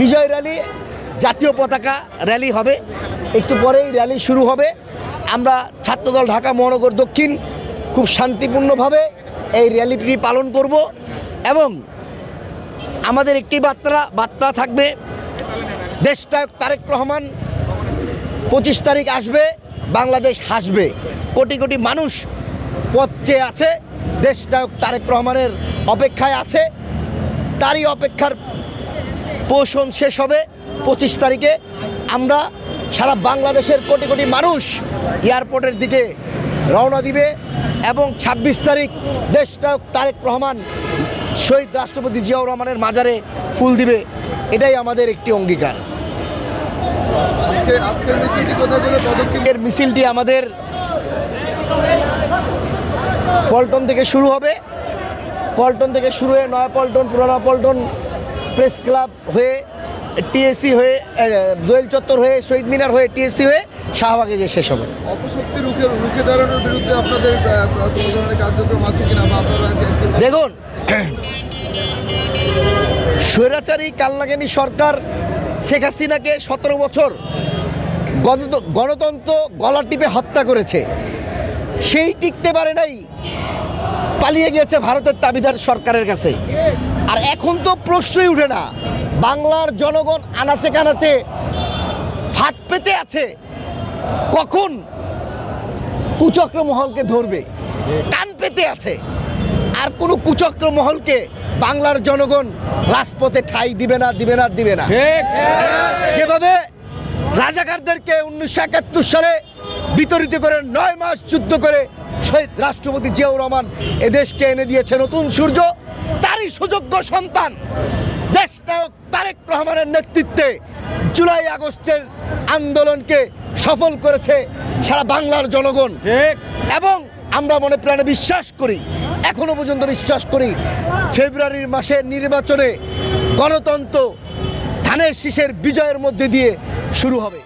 বিজয় rally, জাতীয় পতাকা rally হবে, একটু পরেই র্যালি শুরু হবে। আমরা ছাত্রদল ঢাকা মহানগর দক্ষিণ খুব শান্তিপূর্ণভাবে এই র্যালিটি পালন করব এবং আমাদের একটি বার্তা থাকবে, দেশনায়ক তারেক রহমান 25 তারিখ আসবে, বাংলাদেশ হাসবে। কোটি কোটি মানুষ পথ চেয়ে আছে, দেশনায়ক তারেক রহমানের অপেক্ষায় আছে। তারই অপেক্ষার পোষণ শেষ হবে 25 তারিখে। আমরা সারা বাংলাদেশের কোটি কোটি মানুষ এয়ারপোর্টের দিকে রওনা দিবে এবং 26 তারিখ দেশনায়ক তারেক রহমান শহীদ রাষ্ট্রপতি জিয়াউর রহমানের মাজারে ফুল দিবে। এটাই আমাদের একটি অঙ্গীকার। এর মিছিলটি আমাদের পল্টন থেকে শুরু হবে। পল্টন থেকে শুরু হয়ে নয়াপল্টন, পুরানা পল্টন, প্রেস ক্লাব হয়ে টিএসসি হয়ে দোয়েল চত্বর হয়ে শহীদ মিনার হয়ে টিএসসি হয়ে শাহবাগে যে শেষ হবে। অপশক্তি রুখে দাঁড়ানোর বিরুদ্ধে আপনাদের কোনো ধরনের কার্যক্রম আছে কিনা বা আপনারা? দেখুন, স্বৈরাচারী কালনাগিনী সরকার শেখ হাসিনাকে 17 বছর গণতন্ত্র গলা টিপে হত্যা করেছে। সেই টিকতে পারে নাই, পালিয়ে গিয়েছে ভারতের তাবিদার সরকারের কাছে। আর এখন তো প্রশ্নই উঠে না, বাংলার জনগণ আনাচে কানাচে ফাট পেতে আছে, কখন কুচক্র মহলকে ধরবে, কান পেতে আছে। আর কোনো কুচক্র মহলকে বাংলার জনগণ রাজপথে ঠাঁই দিবে না, দিবে না, দিবে না। যেভাবে রাজাকারদেরকে 1971 সালে বিতরিত করে 9 মাস যুদ্ধ করে শহীদ রাষ্ট্রপতি জিয়াউর রহমান এদেশকে এনে দিয়েছে নতুন সূর্য, তারই সুযোগ্য সন্তান দেশনায়ক তারেক রহমানের নেতৃত্বে জুলাই আগস্টের আন্দোলনকে সফল করেছে সারা বাংলার জনগণ। এবং আমরা মনে প্রাণে বিশ্বাস করি, এখনো পর্যন্ত বিশ্বাস করি, ফেব্রুয়ারির মাসের নির্বাচনে গণতন্ত্র ধানের শীষের বিজয়ের মধ্যে দিয়ে শুরু হবে।